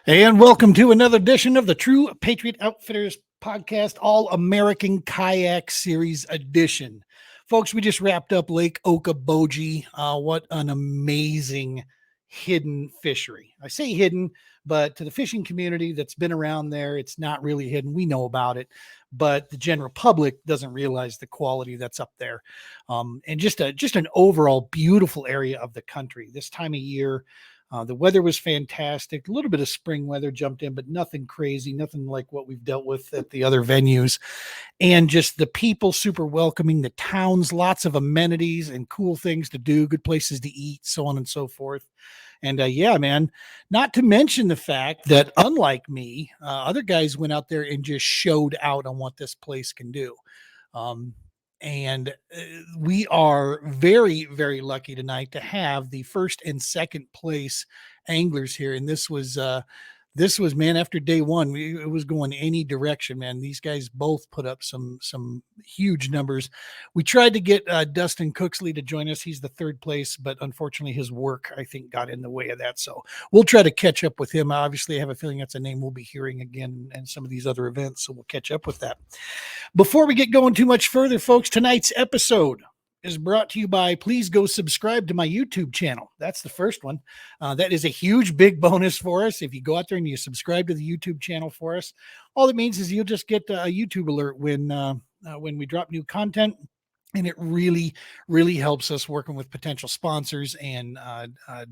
And welcome to another edition of the True Patriot Outfitters podcast, All American Kayak Series edition. Folks, we just wrapped up Lake Okoboji. What an amazing hidden fishery. I say hidden, but to the fishing community that's been around there, it's not really hidden. We know about it, but the general public doesn't realize the quality that's up there. And just an overall beautiful area of the country. This time of year, the weather was fantastic. A little bit of spring weather jumped in, but nothing crazy, nothing like what we've dealt with at the other venues. And just the people super welcoming, the towns, lots of amenities and cool things to do, good places to eat, so on and so forth. And yeah, man, not to mention the fact that unlike me, other guys went out there and just showed out on what this place can do. And we are very, very lucky tonight to have the first and second place anglers here. And this was, man, after day one, it was going any direction, man. These guys both put up some huge numbers. We tried to get Dustin Cooksley to join us. He's the third place, but unfortunately his work, I think, got in the way of that. So we'll try to catch up with him. Obviously, I have a feeling that's a name we'll be hearing again in some of these other events. So we'll catch up with that. Before we get going too much further, folks, tonight's episode is brought to you by, please go subscribe to my YouTube channel. That's the first one. That is a huge, big bonus for us. If you go out there and you subscribe to the YouTube channel for us, all it means is you'll just get a YouTube alert when we drop new content. And it really, really helps us working with potential sponsors and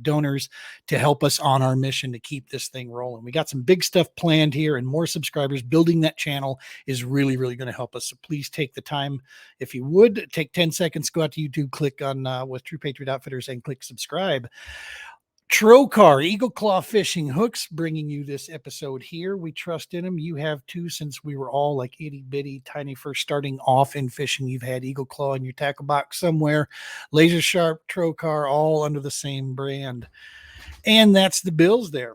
donors to help us on our mission to keep this thing rolling. We got some big stuff planned here and more subscribers. Building that channel is really, really going to help us. So please take the time. If you would, take 10 seconds, go out to YouTube, click on with True Patriot Outfitters and click subscribe. Trocar Eagle Claw Fishing Hooks bringing you this episode here. We trust in them. You have too, since we were all like itty bitty tiny first starting off in fishing. You've had Eagle Claw in your tackle box somewhere. Laser Sharp, Trocar, all under the same brand. And that's the bills there.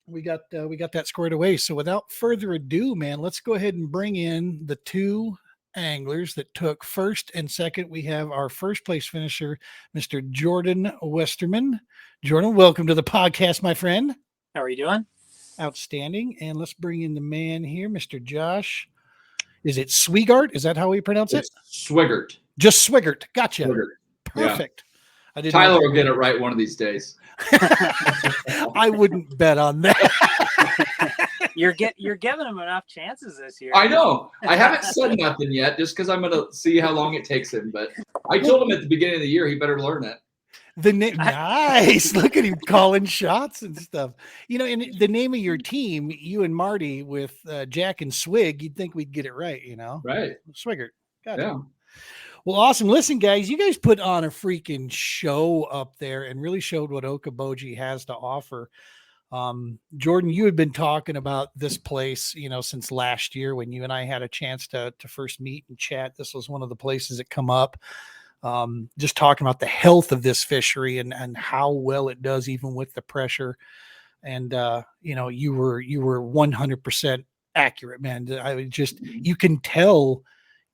We got that squared away. So without further ado, man, let's go ahead and bring in the two anglers that took first and second. We have our first place finisher, Mr. Jordan Westerman. Jordan, welcome to the podcast, my friend. How are you doing? Outstanding. And let's bring in the man here, Mr. Josh. Is it Swigart? Is that how we pronounce it? Swigart. Just Swigart. Gotcha. Swigart. Perfect. Yeah. Tyler will get it right one of these days. I wouldn't bet on that. You're giving him enough chances this year. I know. I haven't said nothing yet just because I'm going to see how long it takes him. But I told him at the beginning of the year he better learn it. Nice. Look at him calling shots and stuff. You know, and the name of your team, you and Marty with Jack and Swig, you'd think we'd get it right, you know? Right. Swigart. Got it. Yeah. Well, awesome. Listen, guys, you guys put on a freaking show up there and really showed what Okoboji has to offer. Jordan, you had been talking about this place, you know, since last year when you and I had a chance to first meet and chat. This was one of the places that come up. Just talking about the health of this fishery and how well it does, even with the pressure. And, you know, you were 100% accurate, man. You can tell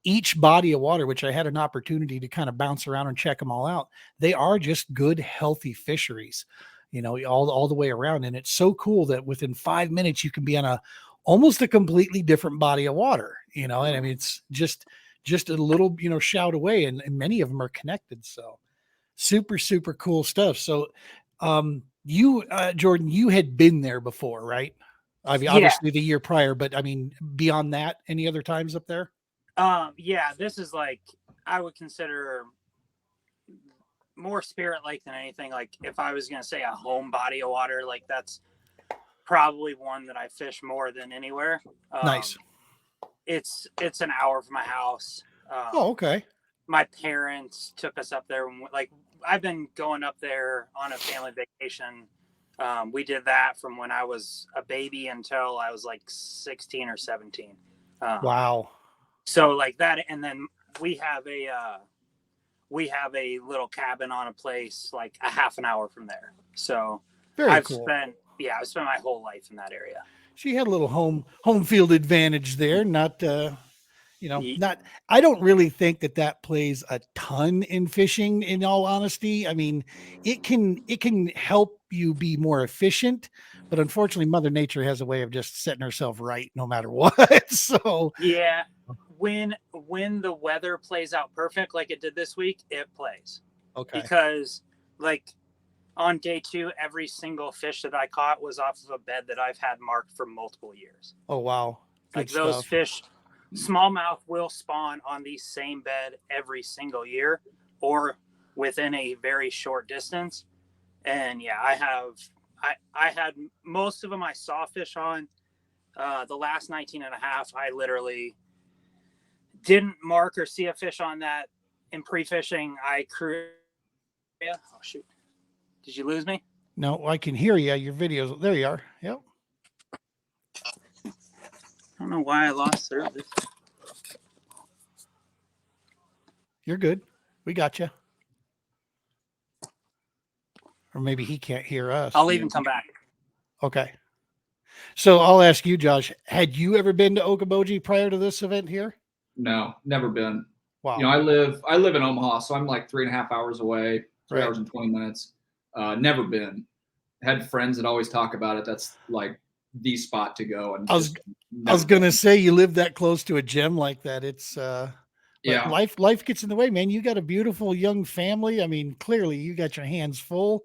each body of water, which I had an opportunity to kind of bounce around and check them all out. They are just good, healthy fisheries, you know, all the way around. And it's so cool that within 5 minutes, you can be on almost a completely different body of water, you know, and I mean, it's just a little, you know, shout away, and many of them are connected. So super, super cool stuff. So you, Jordan, you had been there before, right? I mean, obviously the year prior, but I mean, beyond that, any other times up there? Yeah, this is like, I would consider more Spirit Lake than anything. Like if I was going to say a home body of water, like that's probably one that I fish more than anywhere. Nice. It's an hour from my house. Oh, okay. My parents took us up there. Like I've been going up there on a family vacation. We did that from when I was a baby until I was like 16 or 17. Wow. So like that. And then we have a little cabin on a place like a half an hour from there. So I've spent my whole life in that area. She had a little home field advantage there. Not, I don't really think that plays a ton in fishing, in all honesty. I mean, it can help you be more efficient, but unfortunately Mother Nature has a way of just setting herself right no matter what. So yeah, when the weather plays out perfect like it did this week, it plays. okay. Because like on day 2, every single fish that I caught was off of a bed that I've had marked for multiple years. Oh wow. Good Like those stuff. fish, smallmouth will spawn on the same bed every single year or within a very short distance. And yeah, I had most of them I saw fish on. The last 19 and a half, I literally didn't mark or see a fish on that. In pre-fishing, I crew. Oh shoot! Did you lose me? No, I can hear you. Your videos. There you are. Yep. I don't know why I lost service. You're good. We got you. Or maybe he can't hear us. I'll leave and come back. Okay. So I'll ask you, Josh, had you ever been to Okoboji prior to this event here? No, never been. Wow. You know, I live in Omaha, so I'm like 3.5 hours away, 3 Right. hours and 20 minutes. Never been. Had friends that always talk about it. That's like the spot to go. And I was gonna say you live that close to a gem like that. It's yeah. life gets in the way, man. You got a beautiful young family. I mean, clearly you got your hands full.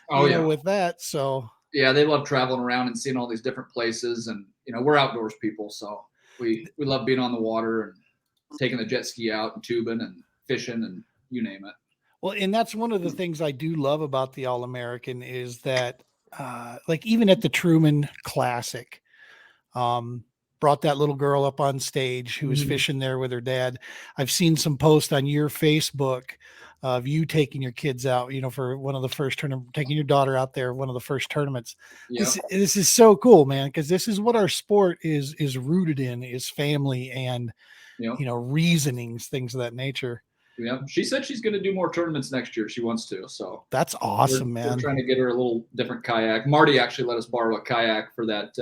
Oh yeah. With that. So yeah, they love traveling around and seeing all these different places, and you know, we're outdoors people, so we love being on the water and taking the jet ski out and tubing and fishing and you name it. Well, and that's one of the things I do love about the All-American is that like even at the Truman Classic, brought that little girl up on stage who was fishing there with her dad. I've seen some posts on your Facebook of you taking your kids out, you know, for one of the first tournament, taking your daughter out there, one of the first tournaments. Yeah. This is so cool, man, because this is what our sport is rooted in, is family and, Yeah. you know, reasonings, things of that nature. Yeah. She said she's going to do more tournaments next year. She wants to. So that's awesome, man. We're trying to get her a little different kayak. Marty actually let us borrow a kayak for that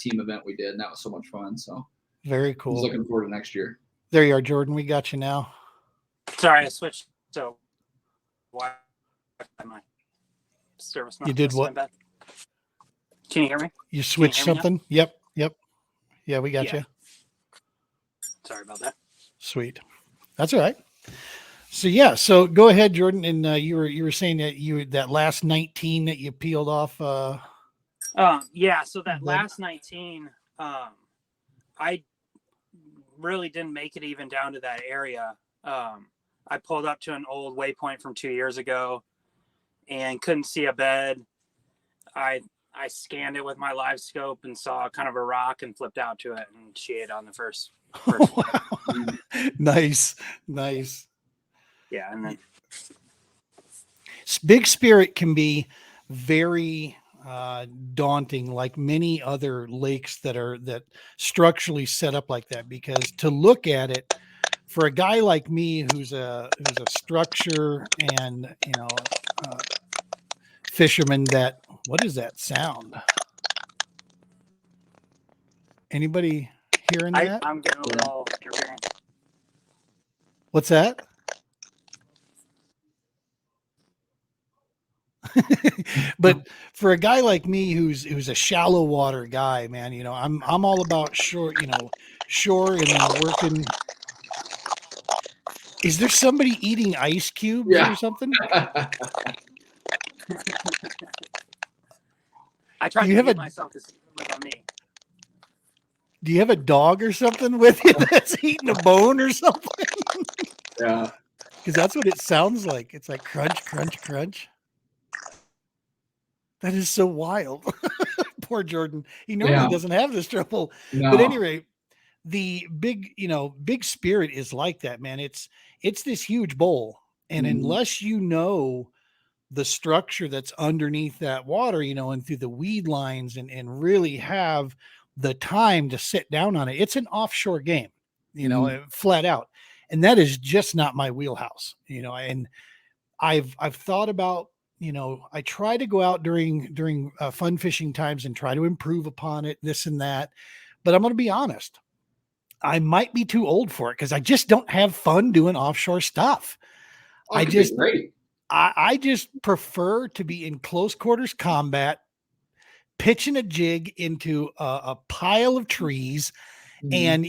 team event we did, and that was so much fun. So very cool. He's looking forward to next year. There you are, Jordan. We got you now. Sorry, I switched. So why my service? You did what? Can you hear me? You switched something? Yep. Yeah, we got you. Sorry about that. Sweet. That's all right. So yeah, so go ahead, Jordan. And you were saying that that last 19 that you peeled off. Yeah. So that last 19, I really didn't make it even down to that area. I pulled up to an old waypoint from 2 years ago and couldn't see a bed. I scanned it with my live scope and saw kind of a rock and flipped out to it, and she ate on the first one. Nice. Yeah, and then Big Spirit can be very daunting, like many other lakes that structurally set up like that, because to look at it for a guy like me who's a structure and fisherman, that what is that sound? Anybody hearing that? I'm getting a little interference. What's that? But for a guy like me who's a shallow water guy, man, you know, I'm all about shore and then working. Is there somebody eating ice cubes or something? I tried to get myself to see on me. Do you have a dog or something with you that's eating a bone or something? Yeah. Because that's what it sounds like. It's like crunch, crunch, crunch. That is so wild. Poor Jordan. He normally doesn't have this trouble. No. But anyway, the Big Spirit is like that, man. It's this huge bowl. And unless you know the structure that's underneath that water, and through the weed lines and really have the time to sit down on it, it's an offshore game, flat out. And that is just not my wheelhouse, and I've thought about, I try to go out during fun fishing times and try to improve upon it, this and that. But I'm going to be honest, I might be too old for it because I just don't have fun doing offshore stuff. Oh, great. I just prefer to be in close quarters combat, pitching a jig into a pile of trees, and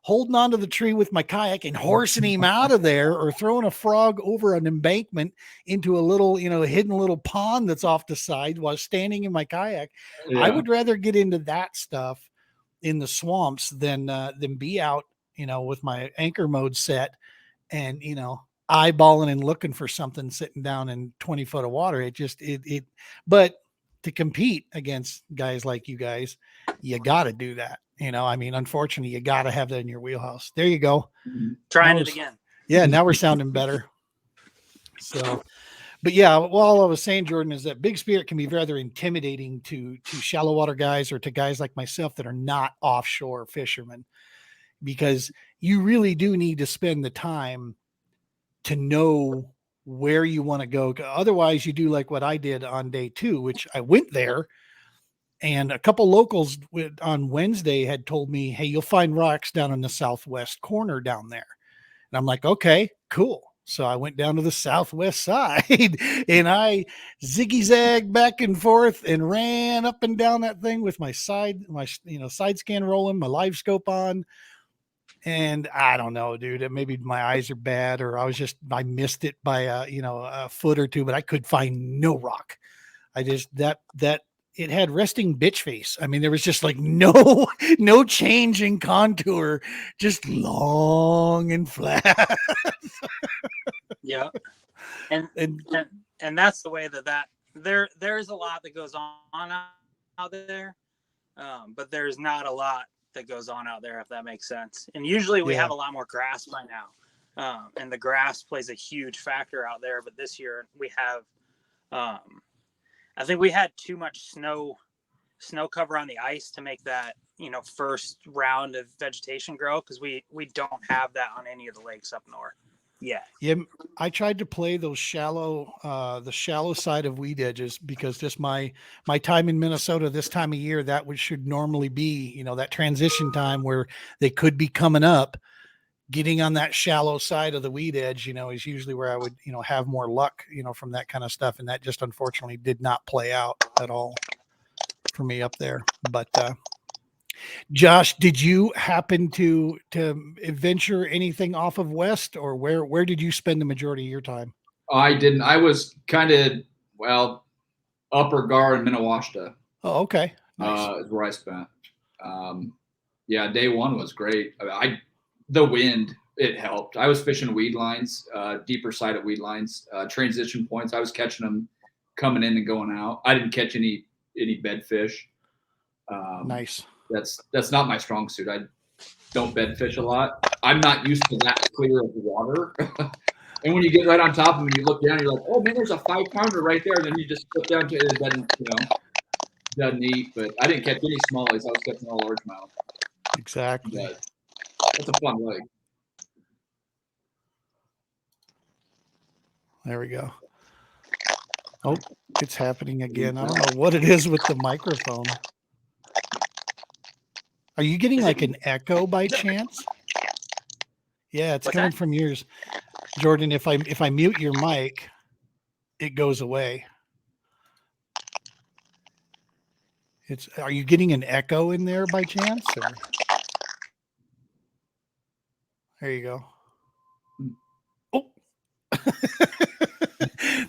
holding onto the tree with my kayak and horsing him out of there, or throwing a frog over an embankment into a little hidden little pond that's off the side while standing in my kayak. I would rather get into that stuff in the swamps than be out with my anchor mode set and eyeballing and looking for something sitting down in 20 foot of water. But to compete against guys like you guys, you got to do that. Unfortunately, you got to have that in your wheelhouse. There you go. Trying it again. Yeah. Now we're sounding better. So, but yeah, all I was saying, Jordan, is that Big Spirit can be rather intimidating to shallow water guys, or to guys like myself that are not offshore fishermen, because you really do need to spend the time to know where you want to go. Otherwise, you do like what I did on day 2, which I went there, and a couple locals on Wednesday had told me, "Hey, you'll find rocks down in the southwest corner down there." And I'm like, "Okay, cool." So I went down to the southwest side and I ziggy-zagged back and forth and ran up and down that thing with my side scan rolling, my live scope on. And I don't know, dude, maybe my eyes are bad, or I missed it by a foot or two, but I could find no rock. I just, it had resting bitch face. I mean, there was just like no change in contour, just long and flat. Yeah. And that's the way that there's a lot that goes on out there. But there's not a lot that goes on out there, if that makes sense. And usually we have a lot more grass by now. And the grass plays a huge factor out there. But this year we have, I think we had too much snow cover on the ice to make that, first round of vegetation grow. Cause we don't have that on any of the lakes up north. Yeah. I tried to play those the shallow side of weed edges, because just my time in Minnesota this time of year, that should normally be, that transition time where they could be coming up. Getting on that shallow side of the weed edge, is usually where I would, have more luck, from that kind of stuff. And that just unfortunately did not play out at all for me up there. But, Josh, did you happen to venture anything off of West, or where did you spend the majority of your time? I didn't. I was kind of, Upper Gar and Minnewaska. Oh, okay. Nice. Is where I spent. Day 1 was great. The wind, it helped. I was fishing weed lines, deeper side of weed lines, transition points. I was catching them coming in and going out. I didn't catch any bed fish. Nice. That's not my strong suit. I don't bed fish a lot. I'm not used to that clear of water. And when you get right on top of them and you look down, you're like, oh man, there's a 5-pounder right there. And then you just flip down to it. It doesn't eat. But I didn't catch any smallies. I was catching all largemouth. Exactly. But that's a fun lake. There we go. Oh, it's happening again. I don't know what it is with the microphone. Are you getting like an echo by chance? Yeah, it's coming from yours. Jordan, if I mute your mic, it goes away. Are you getting an echo in there by chance? Or? There you go. Oh.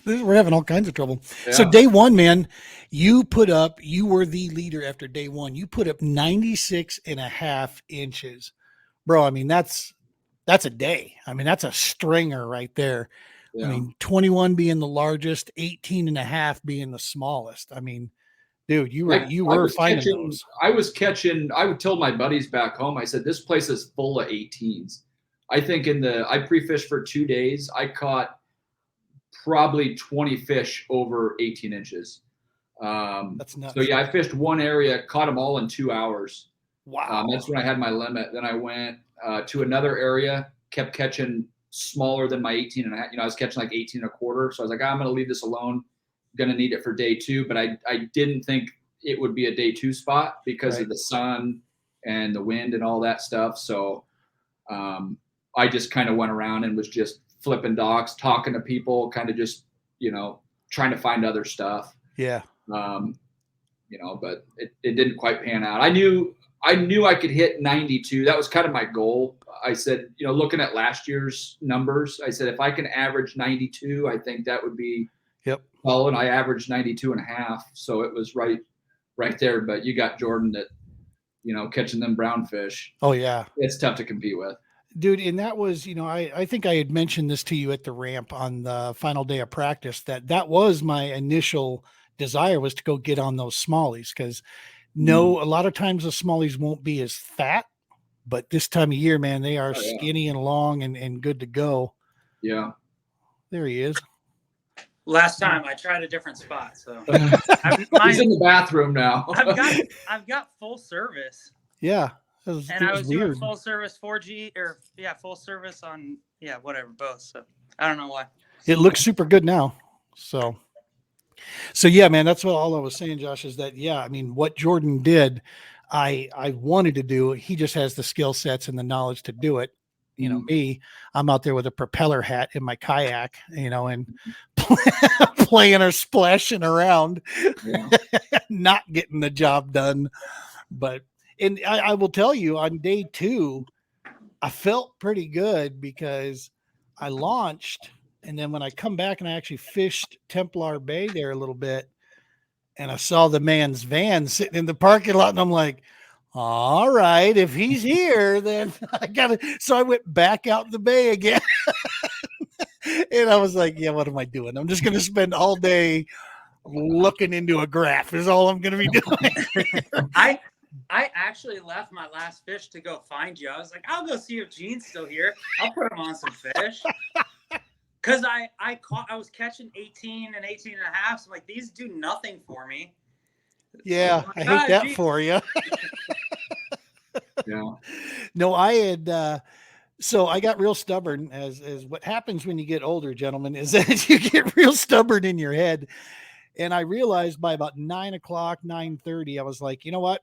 We're having all kinds of trouble. Yeah. So day 1, man, you were the leader after day 1. You put up 96.5 inches. Bro, I mean, that's a day. I mean, that's a stringer right there. Yeah. I mean, 21 being the largest, 18.5 being the smallest. I mean, dude, you were finding those. I would tell my buddies back home, I said, this place is full of 18s. I think I pre-fished for 2 days. I caught probably 20 fish over 18 inches. That's nuts. So yeah, I fished one area, caught them all in 2 hours. Wow. That's when I had my limit. Then I went to another area, kept catching smaller than my 18 and a half. I was catching like 18 and a quarter. So I was like, I'm going to leave this alone. Going to need it for day 2. But I didn't think it would be a day 2 spot because of the sun and the wind and all that stuff. So I just kind of went around and was just flipping docks, talking to people, kind of just trying to find other stuff. Yeah. But it didn't quite pan out. I knew I could hit 92. That was kind of my goal. I said, looking at last year's numbers, I said, if I can average 92, I think that would be well, and I averaged 92.5. So it was right there. But you got Jordan that, catching them brown fish. Oh yeah. It's tough to compete with. Dude, and that was, I think I had mentioned this to you at the ramp on the final day of practice, that was my initial desire, was to go get on those smallies, because a lot of times the smallies won't be as fat, but this time of year, man, they are skinny and long and good to go. Yeah. There he is. Last time I tried a different spot, so he's in the bathroom now. I've got full service. Yeah. I was doing full service 4G full service on whatever, both. So I don't know why. It looks super good now. So yeah, man, that's what all I was saying, Josh, is that, I mean, what Jordan did, I wanted to do. He just has the skill sets and the knowledge to do it. Me, I'm out there with a propeller hat in my kayak, and playing or splashing around, not getting the job done. And I will tell you, on day 2, I felt pretty good, because I launched, and then when I come back and I actually fished Templar Bay there a little bit, and I saw the man's van sitting in the parking lot, and I'm like, all right, if he's here, then I got to. So I went back out in the bay again. And I was like, what am I doing? I'm just going to spend all day looking into a graph is all I'm going to be doing. I actually left my last fish to go find you. I was like, I'll go see if Gene's still here. I'll put him on some fish. Because I was catching 18 and 18 and a half. So I'm like, these do nothing for me. Yeah, I hate that for you. Yeah. No, I had so I got real stubborn, as what happens when you get older, gentlemen, is that you get real stubborn in your head. And I realized by about 9 o'clock, 9:30, I was like, you know what?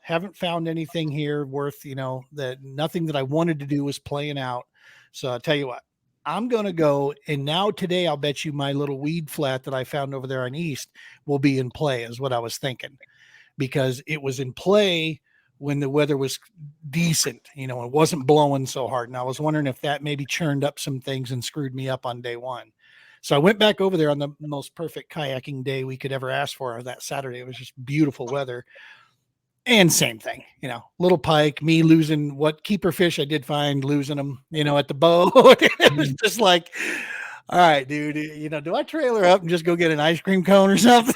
Haven't found anything here worth, that nothing that I wanted to do was playing out. So I'll tell you what, I'm going to go. And now today, I'll bet you my little weed flat that I found over there on East will be in play, is what I was thinking, because it was in play when the weather was decent, it wasn't blowing so hard. And I was wondering if that maybe churned up some things and screwed me up on day 1. So I went back over there on the most perfect kayaking day we could ever ask for that Saturday. It was just beautiful weather. And same thing, little pike, me losing what keeper fish I did find, losing them, at the boat. It was just like, all right, dude, do I trailer up and just go get an ice cream cone or something?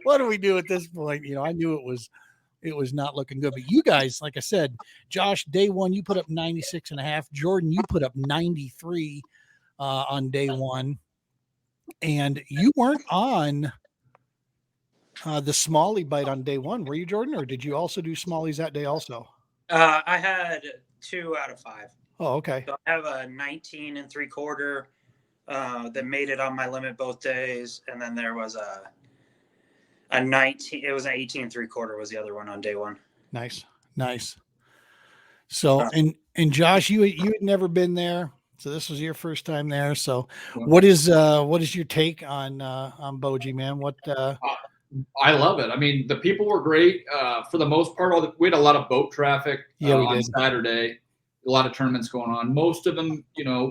What do we do at this point? I knew it was not looking good. But you guys, like I said, Josh, day 1, you put up 96.5. Jordan, you put up 93 on day 1. And you weren't on the smallie bite on day 1, were you, Jordan, or did you also do smallies that day also? I had 2 out of 5. Oh, okay. So I have a 19 3/4 that made it on my limit both days, and then there was a 19. It was an 18 3/4 was the other one on day 1. Nice. So and Josh, you had never been there, so this was your first time there. So what is your take on Boji, man? What I love it. I mean, the people were great. For the most part, we had a lot of boat traffic on Saturday, a lot of tournaments going on. Most of them,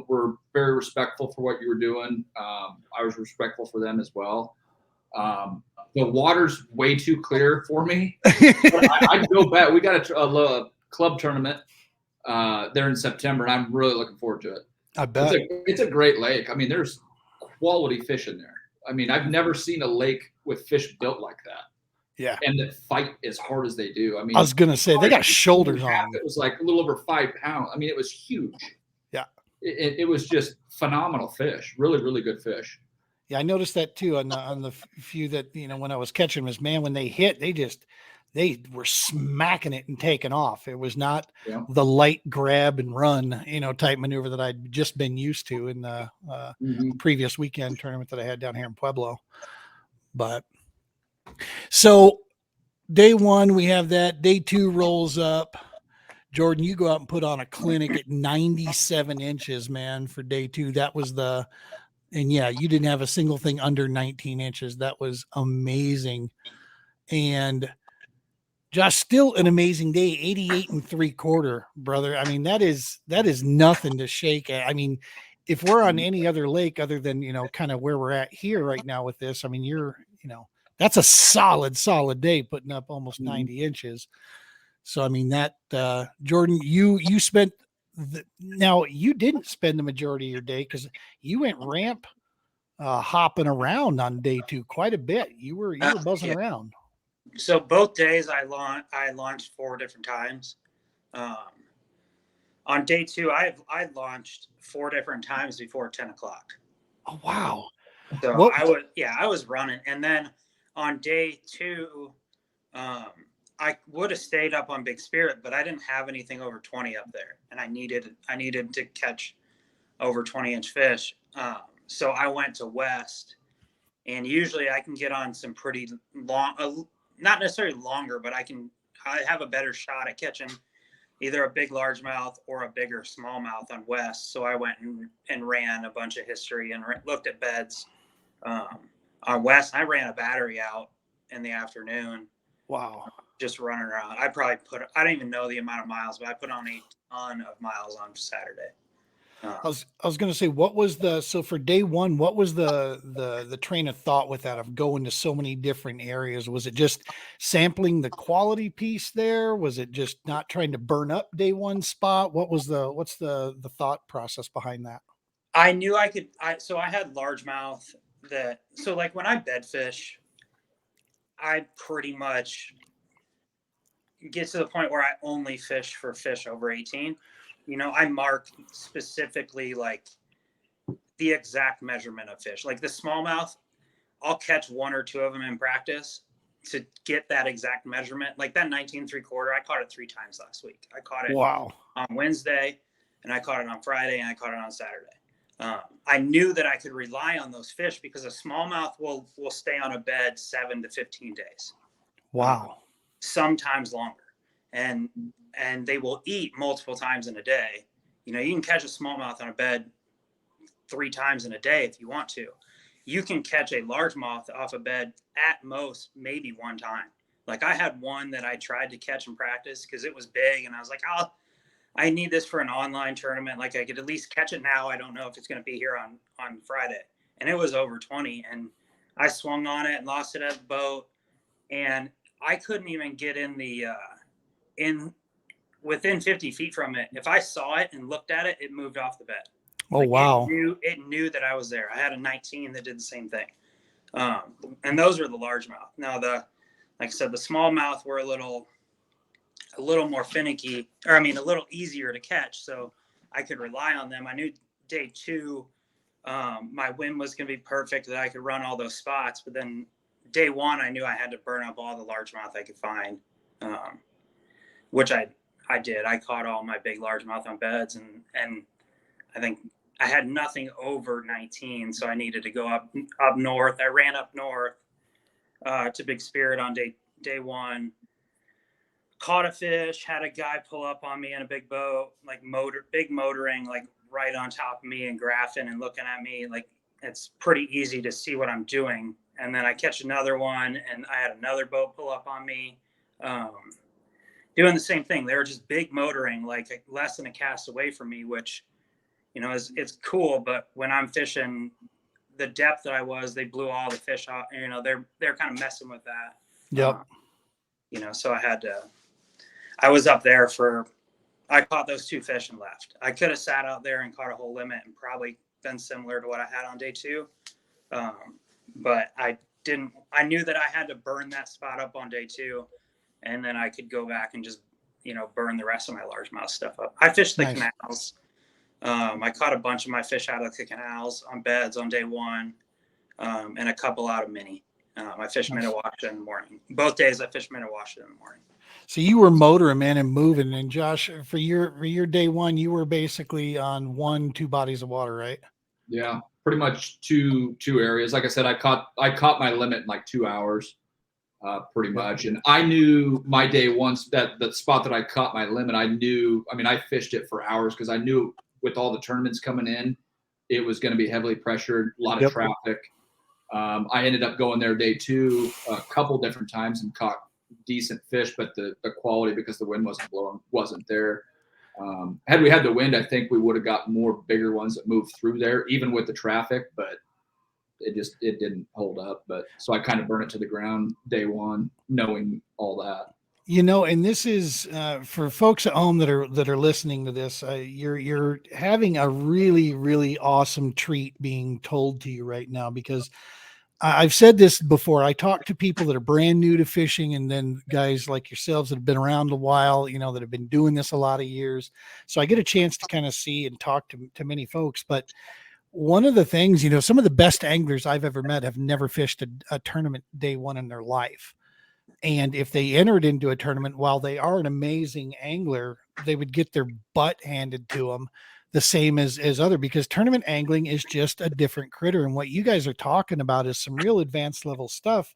were very respectful for what you were doing. I was respectful for them as well. The water's way too clear for me. I'd go back. We got a club tournament there in September, and I'm really looking forward to it. I bet. It's a great lake. I mean, there's quality fish in there. I mean, I've never seen a lake with fish built like that. Yeah. And that fight as hard as they do. I mean, I was going to say, they got shoulders on them. It was like a little over 5 pounds. I mean, it was huge. Yeah. It was just phenomenal fish. Really, really good fish. Yeah, I noticed that too on the few that, when I was catching them, man, when they hit, they were smacking it and taking off. It was not the light grab and run, type maneuver that I'd just been used to in the previous weekend tournament that I had down here in Pueblo. But so day 1, we have that. Day 2 rolls up. Jordan, you go out and put on a clinic at 97 inches, man, for day 2. That was and yeah, you didn't have a single thing under 19 inches. That was amazing. And Josh, still an amazing day, 88 3/4, brother. I mean, that is nothing to shake at. I mean, if we're on any other lake other than, kind of where we're at here right now with this, I mean, that's a solid day putting up almost 90 inches. So, I mean, that, Jordan, you spent now you didn't spend the majority of your day because you went ramp hopping around on day 2 quite a bit. You were buzzing around. So both days I launched 4 different times. On day 2, I launched 4 different times before 10 o'clock. Oh, wow. So I was running. And then on day 2, I would have stayed up on Big Spirit, but I didn't have anything over 20 up there. And I needed to catch over 20-inch fish. So I went to West, and usually I can get on some pretty long, not necessarily longer, but I have a better shot at catching either a big largemouth or a bigger smallmouth on West. So I went and ran a bunch of history and looked at beds. On West, I ran a battery out in the afternoon. Wow. Just running around. I don't even know the amount of miles, but I put on a ton of miles on Saturday. I was going to say, so for day 1, what was the train of thought with that of going to so many different areas? Was it just sampling the quality piece there? Was it just not trying to burn up day 1 spot? What's the thought process behind that? I knew I could, so I had largemouth so like when I bed fish, I pretty much get to the point where I only fish for fish over 18. I mark specifically like the exact measurement of fish. Like the smallmouth, I'll catch 1 or 2 of them in practice to get that exact measurement. Like that 19 3/4, I caught it 3 times last week. I caught it on Wednesday, and I caught it on Friday, and I caught it on Saturday. I knew that I could rely on those fish because a smallmouth will stay on a bed 7 to 15 days. Wow. Sometimes longer. And they will eat multiple times in a day. You can catch a smallmouth on a bed 3 times in a day if you want to. You can catch a largemouth off a bed at most maybe 1 time. Like I had one that I tried to catch in practice because it was big, and I was like, I need this for an online tournament. Like I could at least catch it now. I don't know if it's going to be here on Friday. And it was over 20, and I swung on it and lost it at the boat, and I couldn't even get in the within 50 feet from it. If I saw it and looked at it, it moved off the bed. Oh, wow. It knew that I was there. I had a 19 that did the same thing. And those are the largemouth. Now like I said, the smallmouth were a little more finicky, a little easier to catch. So I could rely on them. I knew day 2, my wind was going to be perfect, that I could run all those spots. But then day 1, I knew I had to burn up all the largemouth I could find. Which I did. I caught all my big largemouth on beds, and I think I had nothing over 19, so I needed to go up north. I ran up north to Big Spirit on day 1. Caught a fish, had a guy pull up on me in a big boat, like big motoring, like right on top of me and graphing and looking at me. Like it's pretty easy to see what I'm doing. And then I catch another one, and I had another boat pull up on me. Doing the same thing. They were just big motoring, like less than a cast away from me, which, it's cool. But when I'm fishing the depth that I was, they blew all the fish out. They're kind of messing with that. Yep. So I was up there I caught those 2 fish and left. I could have sat out there and caught a whole limit and probably been similar to what I had on day 2. But I didn't. I knew that I had to burn that spot up on day 2. And then I could go back and just, burn the rest of my largemouth stuff up. I fished the canals. I caught a bunch of my fish out of the canals on beds on day 1, and a couple out of mini. I fished Minnewaska in the morning. Both days I fished Minnewaska in the morning. So you were motoring, man, and moving. And Josh, for your day 1, you were basically on 1-2 bodies of water, right? Yeah, pretty much two areas. Like I said, I caught my limit in like 2 hours. pretty much. And I knew my day once that the spot that I caught my limit, I fished it for hours because I knew with all the tournaments coming in, it was going to be heavily pressured, a lot of traffic. I ended up going there day 2 a couple different times and caught decent fish, but the quality, because the wind wasn't blowing, wasn't there. Had we had the wind, I think we would have got more bigger ones that moved through there, even with the traffic, but it didn't hold up. But so I kind of burned it to the ground day 1, knowing all that. And this is for folks at home that are listening to this. You're having a really, really awesome treat being told to you right now, because I've said this before. I talk to people that are brand new to fishing, and then guys like yourselves that have been around a while, that have been doing this a lot of years. So I get a chance to kind of see and talk to many folks. But one of the things, some of the best anglers I've ever met have never fished a tournament day 1 in their life. And if they entered into a tournament, while they are an amazing angler, they would get their butt handed to them the same as other, because tournament angling is just a different critter. And what you guys are talking about is some real advanced level stuff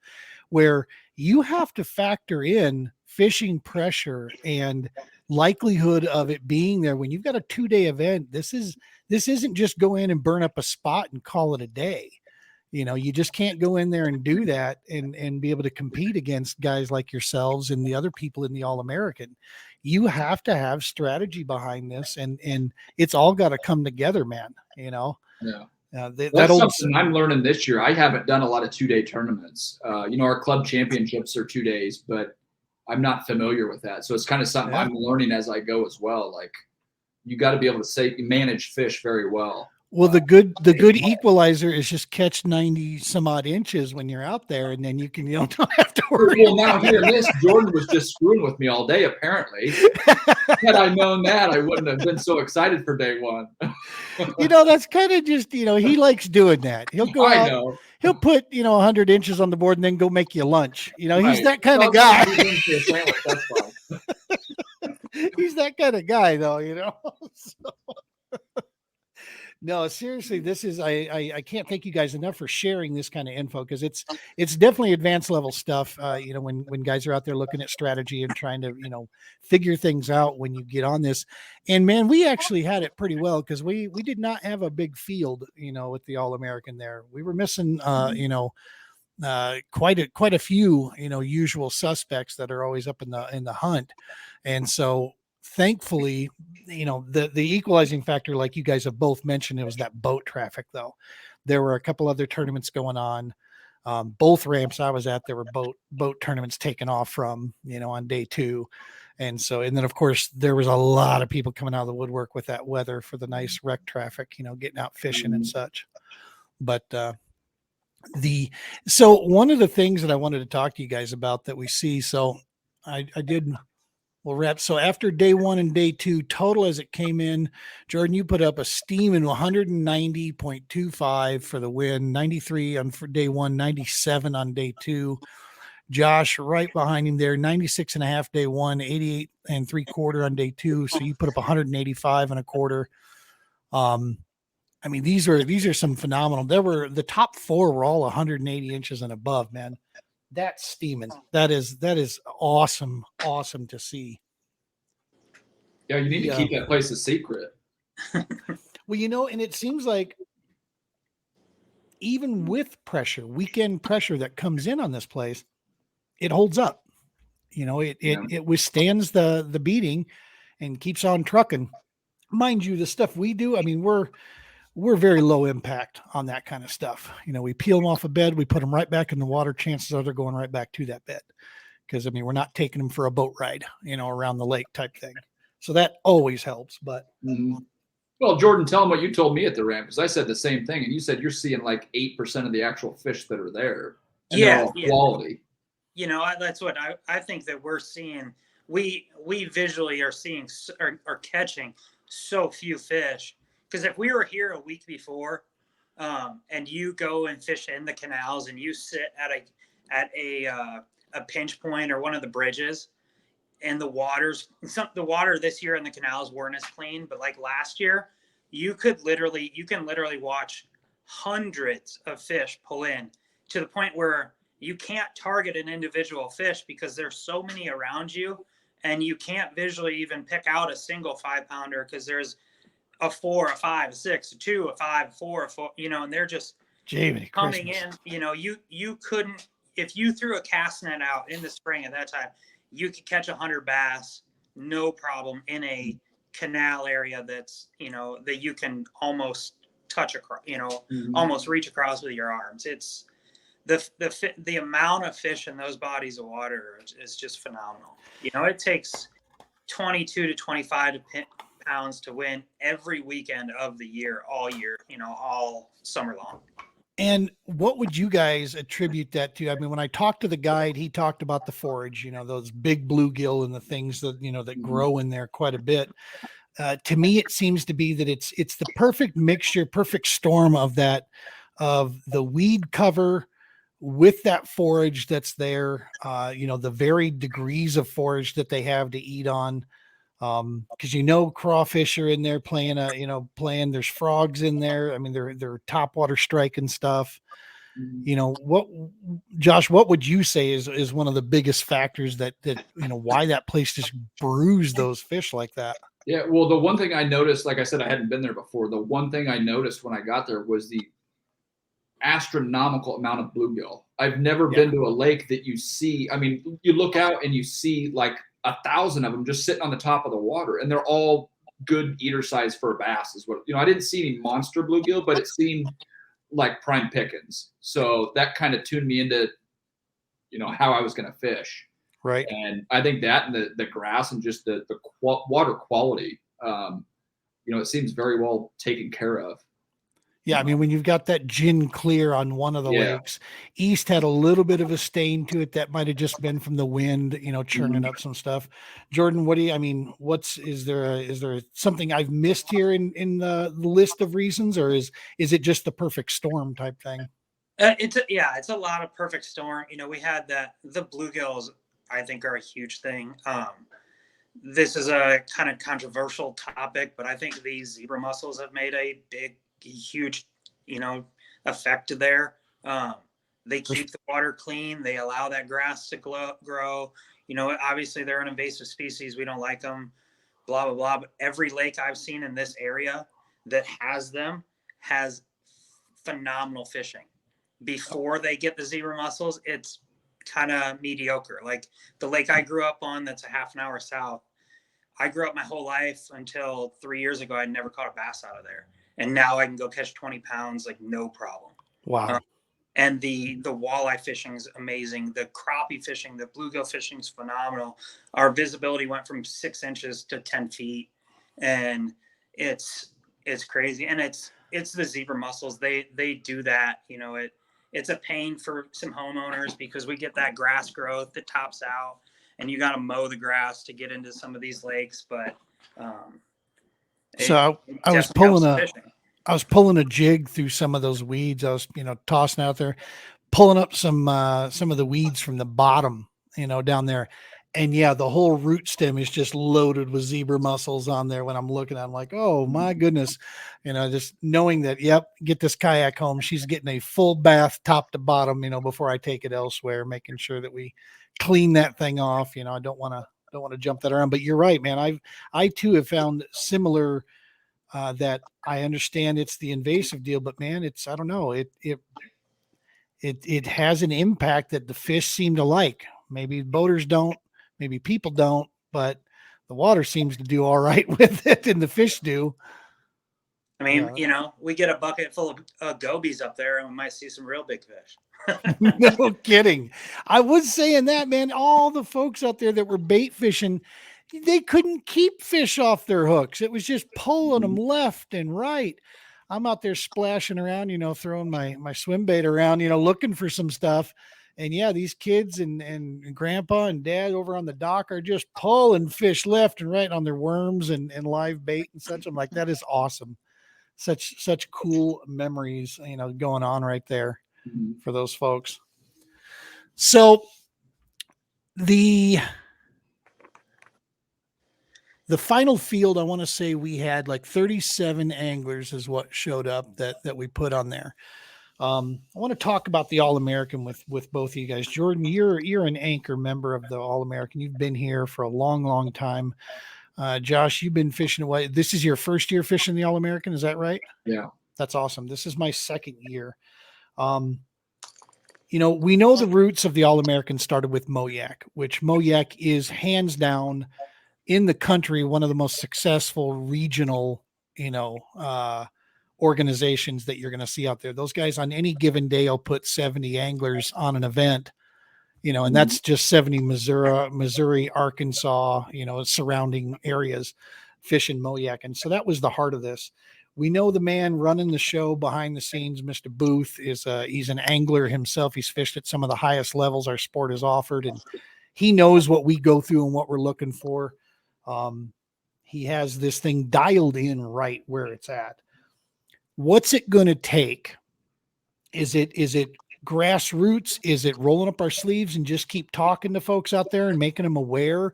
where you have to factor in fishing pressure and likelihood of it being there. When you've got a 2-day event, this isn't just go in and burn up a spot and call it a day. You just can't go in there and do that and be able to compete against guys like yourselves and the other people in the All-American. You have to have strategy behind this, and it's all got to come together, man. Yeah. That's something I'm learning this year. I haven't done a lot of 2-day tournaments. Our club championships are 2 days, but I'm not familiar with that. So it's kind of something I'm learning as I go as well. Like, you got to be able to manage fish very well. Well, the good equalizer is just catch 90 some odd inches when you're out there, and then you don't have to worry. Well, now hearing this, Jordan was just screwing with me all day, apparently. Had I known that, I wouldn't have been so excited for day 1. That's kind of just, he likes doing that. He'll go out, know. He'll put, 100 inches on the board and then go make you lunch. He's that kind of guy. That's fine. He's that kind of guy, though, So. No, seriously, this is I can't thank you guys enough for sharing this kind of info, because it's definitely advanced level stuff. When guys are out there looking at strategy and trying to figure things out when you get on this. And man, we actually had it pretty well, because we did not have a big field, with the All-American there. We were missing quite a few usual suspects that are always up in the hunt, and so. Thankfully, the equalizing factor, like you guys have both mentioned, it was that boat traffic, though. There were a couple other tournaments going on. Both ramps I was at, there were boat tournaments taken off from, on day 2. And then of course there was a lot of people coming out of the woodwork with that weather for the nice wreck traffic, getting out fishing and such. But, so one of the things that I wanted to talk to you guys about that we see, so I did. Well, wrap. So after day 1 and day 2 total, as it came in, Jordan, you put up a steaming 190.25 for the win, 93 on for day 1, 97 on day 2. Josh right behind him there, 96.5 day 1, 88 3/4 on day 2. So you put up 185 1/4. These are some phenomenal. The top 4 were all 180 inches and above, man. That's steaming. That is awesome to see. Yeah, you need to keep that place a secret. Well, and it seems like even with pressure, weekend pressure that comes in on this place, it holds up. It withstands the beating and keeps on trucking. Mind you, the stuff we do, we're very low impact on that kind of stuff. We peel them off a bed, we put them right back in the water. Chances are they're going right back to that bed, because we're not taking them for a boat ride, around the lake type thing. So that always helps. But well, Jordan, tell them what you told me at the ramp, because I said the same thing, and you said you're seeing like 8% of the actual fish that are there. And they're all quality. That's what I think that we're seeing. We visually are seeing or catching so few fish. Because if we were here a week before, and you go and fish in the canals and you sit at a pinch point or one of the bridges, and the water this year in the canals weren't as clean, but like last year, you can literally watch hundreds of fish pull in, to the point where you can't target an individual fish because there's so many around you, and you can't visually even pick out a single 5-pounder because there's a 4, a 5, a 6, a 2, a 5, a 4, a 4, and they're just coming in. You couldn't, if you threw a cast net out in the spring at that time, you could catch 100 bass, no problem, in a canal area that's, that you can almost touch across, almost reach across with your arms. It's the amount of fish in those bodies of water is just phenomenal. It takes 22 to 25 pounds to win every weekend of the year, all year, all summer long. And what would you guys attribute that to? I mean, when I talked to the guide, he talked about the forage, those big bluegill and the things that, that grow in there quite a bit. To me, it seems to be that it's the perfect mixture, perfect storm of that, of the weed cover with that forage that's there, the varied degrees of forage that they have to eat on. Because crawfish are in there playing there's frogs in there. I mean, they're topwater striking stuff. What, Josh, what would you say is one of the biggest factors that why that place just brews those fish like that? Yeah, well, the one thing I noticed, like I said, I hadn't been there before. The one thing I noticed when I got there was the astronomical amount of bluegill. I've never been to a lake that you see. I mean, you look out and you see like 1,000 of them just sitting on the top of the water, and they're all good eater size for a bass. Is what I didn't see any monster bluegill, but it seemed like prime pickings. So that kind of tuned me into, how I was going to fish. Right. And I think that and the grass and just the water quality, it seems very well taken care of. Yeah, I mean, when you've got that gin clear on one of the lakes, East had a little bit of a stain to it that might have just been from the wind, churning up some stuff. Jordan, is there something I've missed here in the list of reasons, or is it just the perfect storm type thing? It's a lot of perfect storm. We had the bluegills, I think, are a huge thing. This is a kind of controversial topic, but I think these zebra mussels have made a huge, effect there. They keep the water clean. They allow that grass to grow. Obviously they're an invasive species. We don't like them, blah, blah, blah. But every lake I've seen in this area that has them has phenomenal fishing. Before they get the zebra mussels, it's kind of mediocre. Like the lake I grew up on, that's a half an hour south. I grew up my whole life until 3 years ago. I'd never caught a bass out of there. And now I can go catch 20 pounds, like no problem. Wow. And the walleye fishing is amazing. The crappie fishing, the bluegill fishing is phenomenal. Our visibility went from 6 inches to 10 feet. And it's crazy. And it's the zebra mussels. They do that, it's a pain for some homeowners because we get that grass growth that tops out and you got to mow the grass to get into some of these lakes. But, so I was pulling a jig through some of those weeds. I was, tossing out there, pulling up some of the weeds from the bottom, down there. And yeah, the whole root stem is just loaded with zebra mussels on there. When I'm looking, I'm like, oh my goodness, just knowing that, get this kayak home. She's getting a full bath top to bottom, before I take it elsewhere, making sure that we clean that thing off. I don't want to jump that around, but you're right, man. I too have found similar, that I understand it's the invasive deal, but man, I don't know. It has an impact that the fish seem to like. Maybe boaters don't, maybe people don't, but the water seems to do all right with it, and the fish do. I mean, we get a bucket full of gobies up there and we might see some real big fish. No kidding. I was saying that, man, all the folks out there that were bait fishing, they couldn't keep fish off their hooks. It was just pulling them left and right. I'm out there splashing around, throwing my swim bait around, looking for some stuff. And yeah, these kids and grandpa and dad over on the dock are just pulling fish left and right on their worms and live bait and such. I'm like, that is awesome. Such cool memories, going on right there for those folks. So the final field, I want to say we had like 37 anglers is what showed up that we put on there. I want to talk about the All-American with both of you guys. Jordan, you're an anchor member of the All-American. You've been here for a long, long time. Josh, you've been fishing away. This is your first year fishing the All-American, is that right? Yeah. That's awesome. This is my second year. You know, we know the roots of the All-American started with Moyak, which Moyak is hands down in the country one of the most successful regional, organizations that you're going to see out there. Those guys on any given day will put 70 anglers on an event, and that's just 70 Missouri, Arkansas, surrounding areas fishing Moyak. And so that was the heart of this. We know the man running the show behind the scenes, Mr. Booth, he's an angler himself. He's fished at some of the highest levels our sport has offered, and he knows what we go through and what we're looking for. He has this thing dialed in right where it's at. What's it going to take? Is it grassroots? Is it rolling up our sleeves and just keep talking to folks out there and making them aware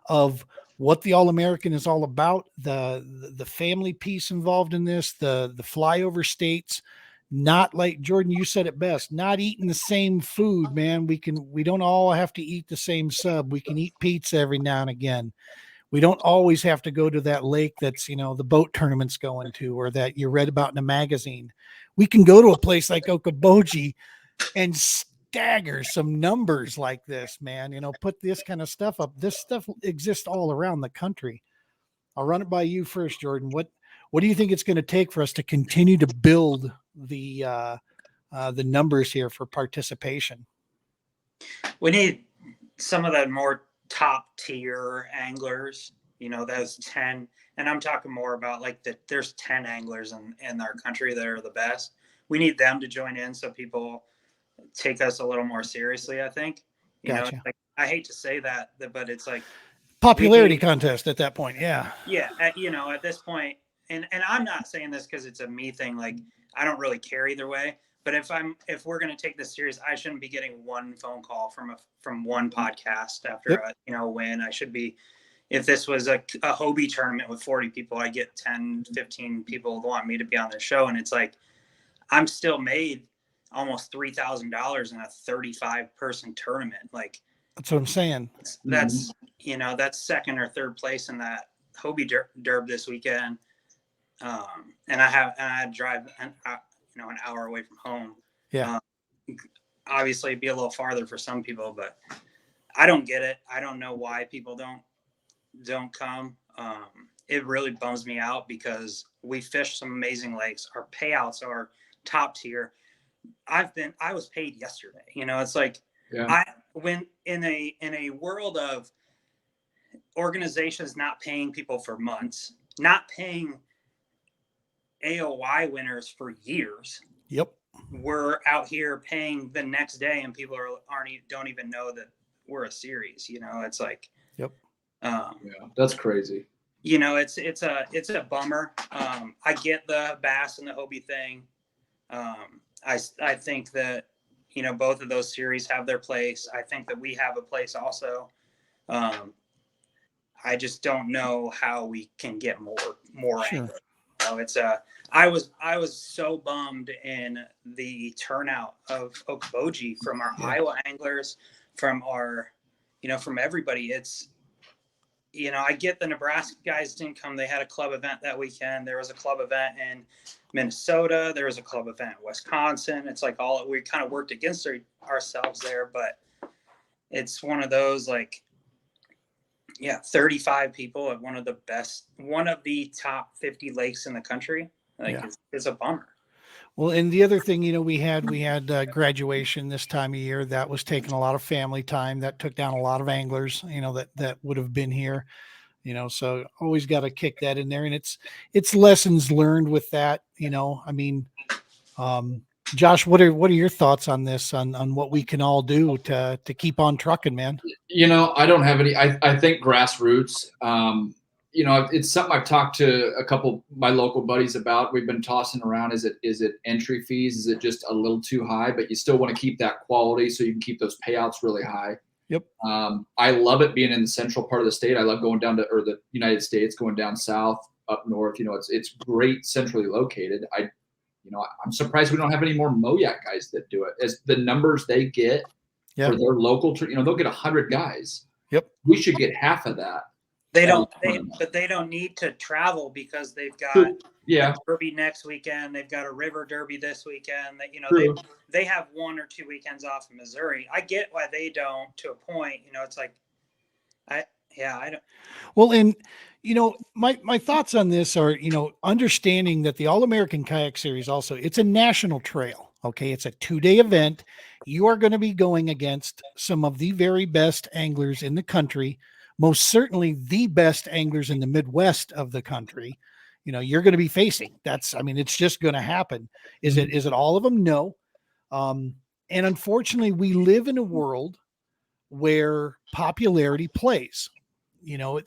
of what the All-American is all about, the family piece involved in this, the flyover states, not like Jordan, you said it best, not eating the same food, man. We don't all have to eat the same sub. We can eat pizza every now and again. We don't always have to go to that lake that's, the boat tournament's going to, or that you read about in a magazine. We can go to a place like Okoboji and stagger some numbers like this, man. Put this kind of stuff up. This stuff exists all around the country. I'll run it by you first, Jordan. What do you think it's going to take for us to continue to build the numbers here for participation? We need some of the more top tier anglers, those 10, and I'm talking more about like there's 10 anglers in our country that are the best. We need them to join in so people take us a little more seriously, I think. Gotcha. Like, I hate to say that, but it's like popularity contest at that point. Yeah. At this point, and I'm not saying this because it's a me thing. Like, I don't really care either way. But if we're going to take this serious, I shouldn't be getting one phone call from one podcast after a win. I should be, if this was a Hobie tournament with 40 people, I get 10, 15 people want me to be on their show. And it's like, I'm still made almost $3,000 in a 35 person tournament. Like, that's what I'm saying. That's second or third place in that Hobie Derb this weekend. And I had to drive an hour away from home. Yeah. Obviously it'd be a little farther for some people, but I don't get it. I don't know why people don't come. It really bums me out because we fish some amazing lakes. Our payouts are top tier. I was paid yesterday. It's like, when in a world of organizations not paying people for months, not paying AOY winners for years. Yep. We're out here paying the next day, and people don't even know that we're a series. It's like, yep. That's crazy. It's a bummer. I get the bass and the Hobie thing. I think that both of those series have their place. I think that we have a place also. I just don't know how we can get more sure. anglers. I was so bummed in the turnout of Okoboji from our Iowa anglers, from our, from everybody. It's, I get the Nebraska guys didn't come. They had a club event that weekend. There was a club event in Minnesota. There was a club event in Wisconsin. It's like we kind of worked against ourselves there, but it's one of those, like, 35 people at one of the top 50 lakes in the country. It's a bummer. Well, and the other thing, we had graduation this time of year. That was taking a lot of family time. That took down a lot of anglers, that would have been here, so always got to kick that in there. And it's lessons learned with that, Josh, what are your thoughts on this, on what we can all do to keep on trucking, man? I don't have any. I think grassroots. It's something I've talked to a couple of my local buddies about. We've been tossing around. Is it entry fees? Is it just a little too high? But you still want to keep that quality, so you can keep those payouts really high. Yep. I love it being in the central part of the state. I love going down or the United States, going down south, up north. It's great centrally located. I'm surprised we don't have any more Moyak guys that do it. As the numbers they get for their local, they'll get 100 guys. Yep. We should get half of that. They don't need to travel because they've got a Derby next weekend. They've got a River Derby this weekend. That they have 1 or 2 weekends off in Missouri. I get why they don't to a point. It's like, I don't. Well, and my thoughts on this are, understanding that the All-American Kayak Series also, it's a national trail. Okay, it's a 2-day event. You are going to be going against some of the very best anglers in the country. Most certainly the best anglers in the Midwest of the country, you're going to be facing. It's just going to happen. Is it all of them? No. And unfortunately, we live in a world where popularity plays,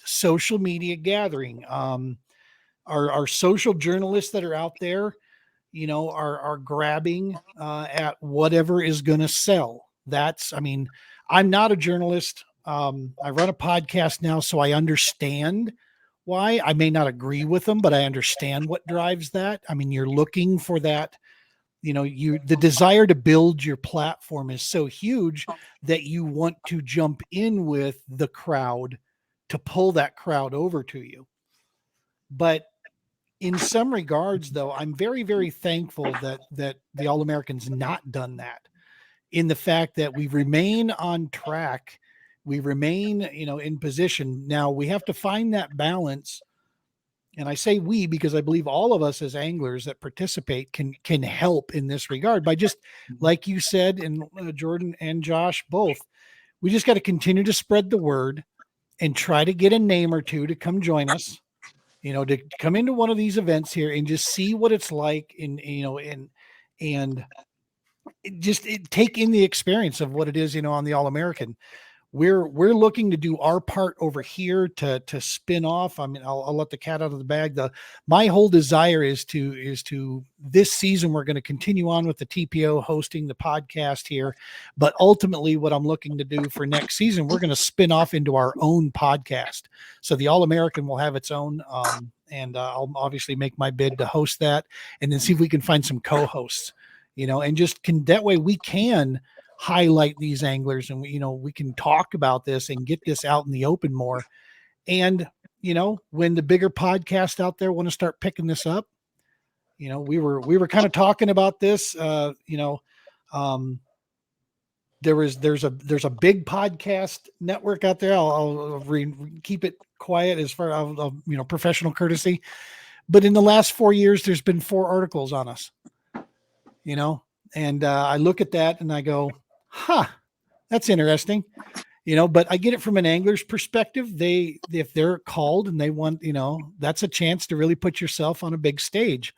social media gathering, our social journalists that are out there, are grabbing at whatever is going to sell. I'm not a journalist. I run a podcast now, so I understand why. I may not agree with them, but I understand what drives that. You're looking for that, the desire to build your platform is so huge that you want to jump in with the crowd to pull that crowd over to you. But in some regards, though, I'm very, very thankful that the All-American's not done that, in the fact that we remain on track. We remain, in position. Now we have to find that balance. And I say we, because I believe all of us as anglers that participate can help in this regard by just, like you said, and Jordan and Josh, both, we just got to continue to spread the word and try to get a name or two to come join us, to come into one of these events here and just see what it's like and just take in the experience of what it is, on the All-American. We're looking to do our part over here to spin off. I'll let the cat out of the bag. My whole desire is to this season, we're going to continue on with the TPO hosting the podcast here, but ultimately what I'm looking to do for next season, we're going to spin off into our own podcast. So the All-American will have its own, and I'll obviously make my bid to host that, and then see if we can find some co-hosts, and just that way we can highlight these anglers, and we can talk about this and get this out in the open more. And when the bigger podcasts out there want to start picking this up, we were kind of talking about this. There's a big podcast network out there. I'll keep it quiet as far as professional courtesy, but in the last 4 years, there's been 4 articles on us. And I look at that and I go, that's interesting, but I get it from an angler's perspective. If they're called and they want, that's a chance to really put yourself on a big stage.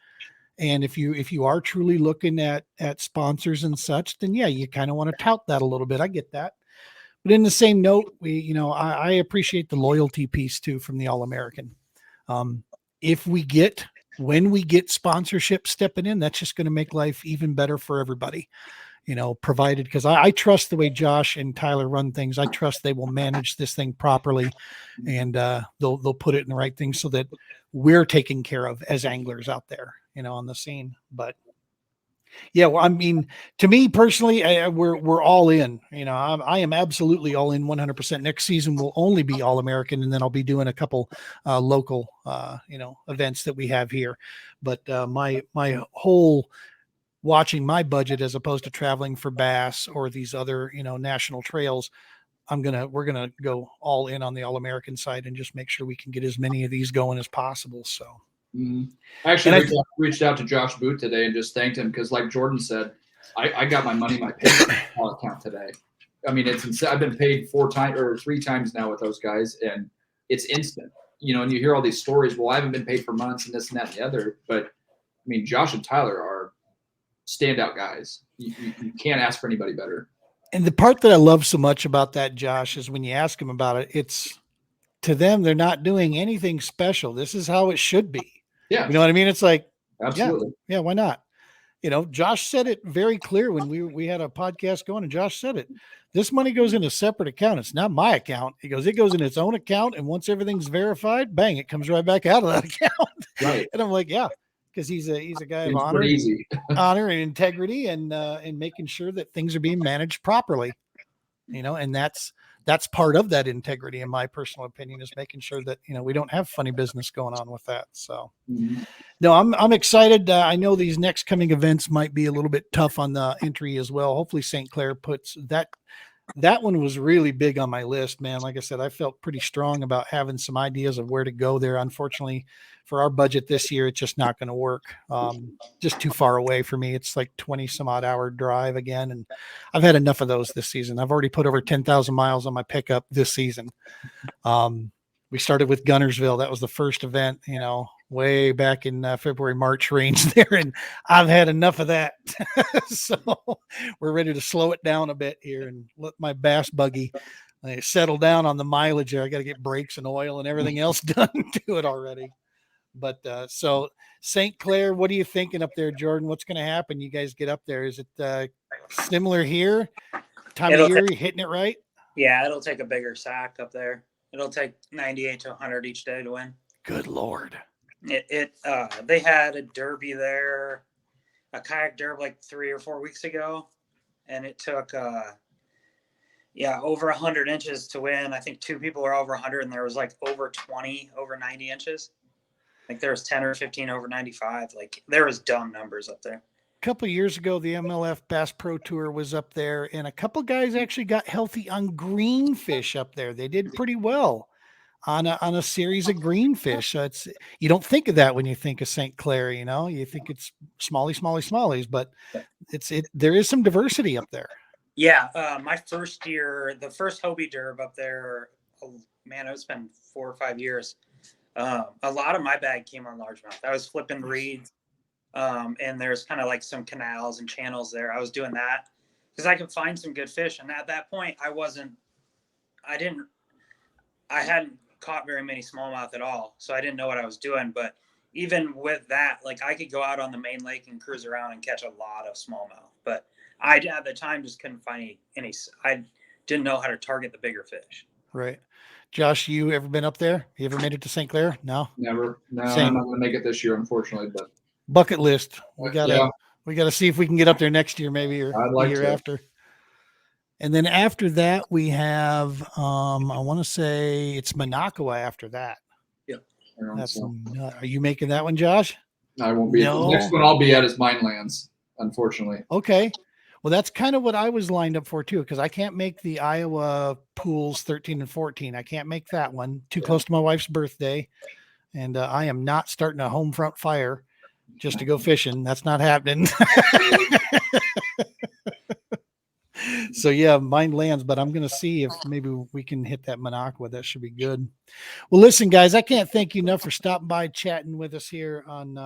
And if you are truly looking at sponsors and such, then yeah, you kind of want to tout that a little bit. I get that. But in the same note, I appreciate the loyalty piece too from the All-American. When we get sponsorship stepping in, that's just going to make life even better for everybody. Provided, because I trust the way Josh and Tyler run things. I trust they will manage this thing properly, and they'll put it in the right thing so that we're taken care of as anglers out there, on the scene. But yeah, well, to me personally, we're all in. I am absolutely all in 100%. Next season will only be All-American, and then I'll be doing a couple local, events that we have here. But my whole watching my budget, as opposed to traveling for bass or these other, national trails, we're going to go all in on the All-American side and just make sure we can get as many of these going as possible. So I actually reached out to Josh Boot today and just thanked him, because like Jordan said, I got my money in my PayPal account today. I've been paid 4 times or 3 times now with those guys, and it's instant, and you hear all these stories. Well, I haven't been paid for months and this and that and the other, but Josh and Tyler are standout guys. You can't ask for anybody better. And the part that I love so much about that, Josh, is when you ask them about it, it's to them, they're not doing anything special. This is how it should be. Yeah. You know what I mean? It's like, absolutely. Yeah, why not? Josh said it very clear when we had a podcast going, and Josh said it. This money goes in a separate account. It's not my account. He goes, it goes in its own account. And once everything's verified, bang, it comes right back out of that account. Right. And I'm like, yeah, because he's a guy of It's honor, pretty easy. honor and integrity, and making sure that things are being managed properly. And that's part of that integrity, in my personal opinion, is making sure that we don't have funny business going on with that. So no, I'm excited. I know these next coming events might be a little bit tough on the entry as well. Hopefully St. Clair puts that one was really big on my list, man. Like I said, I felt pretty strong about having some ideas of where to go there. Unfortunately, for our budget this year, it's just not going to work. Just too far away for me. It's like 20 some odd hour drive again. And I've had enough of those this season. I've already put over 10,000 miles on my pickup this season. We started with Gunnersville. That was the first event, way back in February, March range there. And I've had enough of that. So we're ready to slow it down a bit here and let my bass buggy settle down on the mileage there. I got to get brakes and oil and everything else done to it already. But so St. Clair, what are you thinking up there, Jordan? What's going to happen? You guys get up there. Is it similar here? Time of year, you hitting it right? Yeah, it'll take a bigger sack up there. It'll take 98 to 100 each day to win. Good Lord. They had a derby there, a kayak derby like 3 or 4 weeks ago, and it took over 100 inches to win. I think 2 people were over 100, and there was like over 20 over 90 inches. Like there was 10 or 15 over 95. Like there was dumb numbers up there. A couple of years ago, the MLF Bass Pro Tour was up there, and a couple guys actually got healthy on greenfish up there. They did pretty well on a series of greenfish. So you don't think of that when you think of St. Clair. You think it's smallies, but there is some diversity up there. Yeah, my first year, the first Hobie Derb up there, it's been 4 or 5 years. A lot of my bag came on largemouth. I was flipping reeds, and there's kind of like some canals and channels there. I was doing that because I could find some good fish. And at that point, I hadn't caught very many smallmouth at all. So I didn't know what I was doing. But even with that, like I could go out on the main lake and cruise around and catch a lot of smallmouth. But I, at the time, just couldn't find any. I didn't know how to target the bigger fish. Right. Josh, you ever been up there? You ever made it to St. Clair? No, Never. No, Same. I'm not going to make it this year, unfortunately. But bucket list. We gotta see if we can get up there next year, maybe, or I'd like the year to. after. And then after that, we have I want to say it's Minocqua after that. Yeah. Are you making that one, Josh? I won't be. No. The next one I'll be at is Minelands, unfortunately. Okay. Well, that's kind of what I was lined up for too, because I can't make the Iowa pools 13 and 14. I can't make that one. Too close to my wife's birthday. And I am not starting a home front fire just to go fishing. That's not happening. So yeah, mine lands, but I'm going to see if maybe we can hit that Minocqua. That should be good. Well, listen, guys, I can't thank you enough for stopping by, chatting with us here on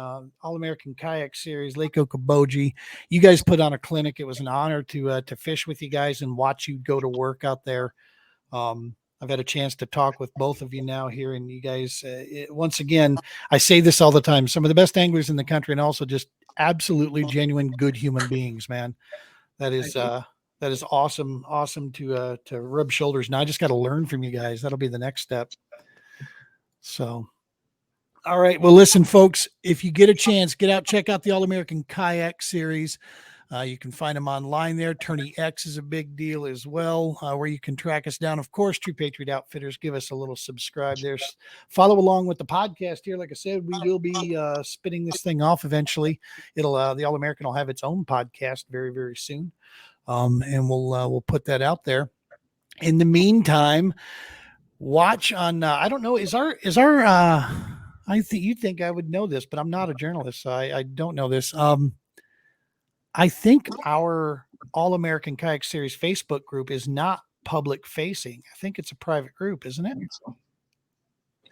All-American Kayak Series, Lake Okoboji. You guys put on a clinic. It was an honor to fish with you guys and watch you go to work out there. I've had a chance to talk with both of you now here, and you guys, once again, I say this all the time, some of the best anglers in the country, and also just absolutely genuine, good human beings, man. That is awesome. Awesome to rub shoulders. Now I just got to learn from you guys. That'll be the next step. So, all right. Well, listen, folks, if you get a chance, get out, check out the All-American Kayak Series. You can find them online there. Tourney X is a big deal as well, where you can track us down. Of course, True Patriot Outfitters, give us a little subscribe there. Follow along with the podcast here. Like I said, we will be spinning this thing off eventually. The All-American will have its own podcast very, very soon. And we'll put that out there. In the meantime, watch on, I don't know, is our, I think you think I would know this, but I'm not a journalist, so I don't know this. I think our All-American Kayak Series Facebook group is not public facing. I think it's a private group, isn't it?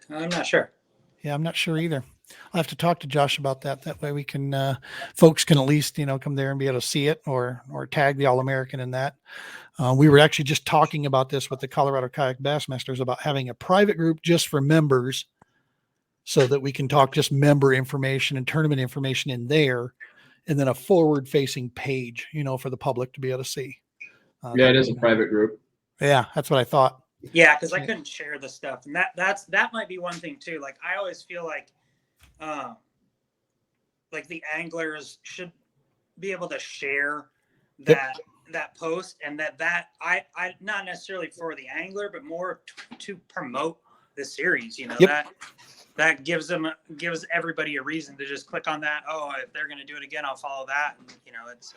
I'm not sure. Yeah, I'm not sure either. I'll have to talk to Josh about that. That way we can, folks can at least, come there and be able to see it or tag the All-American in that. We were actually just talking about this with the Colorado Kayak Bassmasters about having a private group just for members so that we can talk just member information and tournament information in there, and then a forward facing page, for the public to be able to see. Yeah, it is a private group. Yeah, that's what I thought. Yeah, because I couldn't share the stuff, and that might be one thing too. Like I always feel like like the anglers should be able to share Yep. that post, and that I not necessarily for the angler, but more to promote the series. You know, Yep. that gives everybody a reason to just click on that. Oh, if they're going to do it again, I'll follow that. And, you know, it's.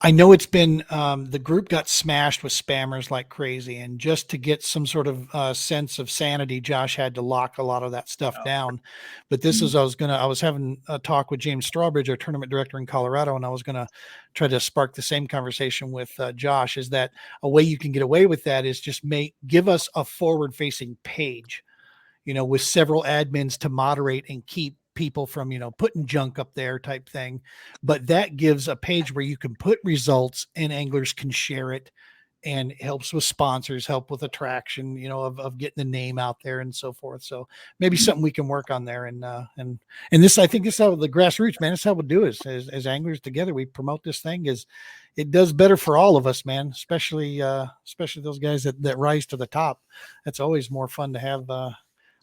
I know it's been the group got smashed with spammers like crazy, and just to get some sort of sense of sanity, Josh had to lock a lot of that stuff down. But this is I was having a talk with James Strawbridge, our tournament director in Colorado, and I was gonna try to spark the same conversation with Josh. Is that a way you can get away with that? Is just give us a forward facing page, you know, with several admins to moderate and keep people from, you know, putting junk up there type thing. But that gives a page where you can put results and anglers can share it, and it helps with sponsors, help with attraction, you know, of getting the name out there and so forth. So maybe something we can work on there. And this, I think this is how the grassroots, man, that's how we'll do is as anglers together, we promote this thing. Is it does better for all of us, man, especially those guys that rise to the top. That's always more fun to have,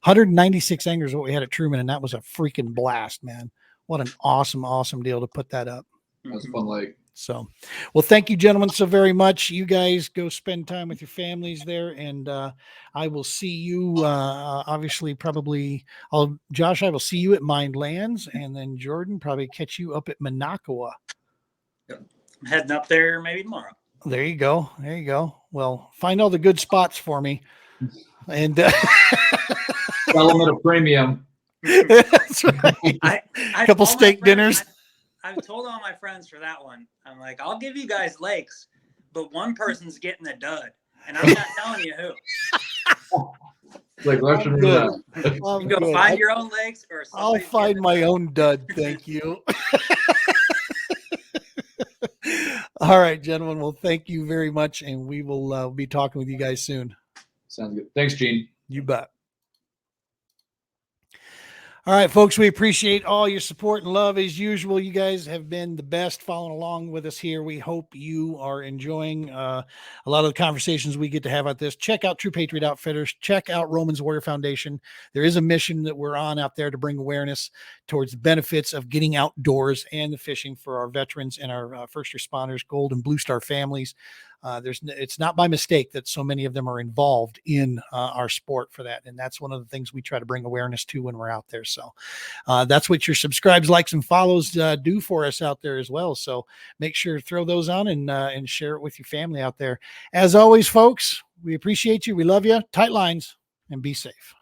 196 anglers what we had at Truman, and that was a freaking blast, man. What an awesome deal to put that up. That was a fun lake. So, well, thank you, gentlemen, so very much. You guys go spend time with your families there, and I will see you. Obviously, probably, Josh, I will see you at Mind Lands, and then Jordan probably catch you up at Minocqua. I'm heading up there maybe tomorrow. There you go. There you go. Well, find all the good spots for me, and. Element of premium. That's right. A couple steak dinners. I've told all my friends for that one. I'm like, I'll give you guys lakes, but one person's getting the dud, and I'm not telling you who. Like Russian roulette. You go find your own lakes, or I'll find my own dud. Thank you. All right, gentlemen. Well, thank you very much, and we will be talking with you guys soon. Sounds good. Thanks, Gene. You bet. All right, folks, we appreciate all your support and love as usual. You guys have been the best following along with us here. We hope you are enjoying a lot of the conversations we get to have about this. Check out True Patriot Outfitters. Check out Romans Warrior Foundation. There is a mission that we're on out there to bring awareness towards the benefits of getting outdoors and the fishing for our veterans and our first responders, Gold and Blue Star families. It's not by mistake that so many of them are involved in our sport for that. And that's one of the things we try to bring awareness to when we're out there. So that's what your subscribes, likes, and follows do for us out there as well. So make sure to throw those on and share it with your family out there. As always, folks, we appreciate you. We love you. Tight lines and be safe.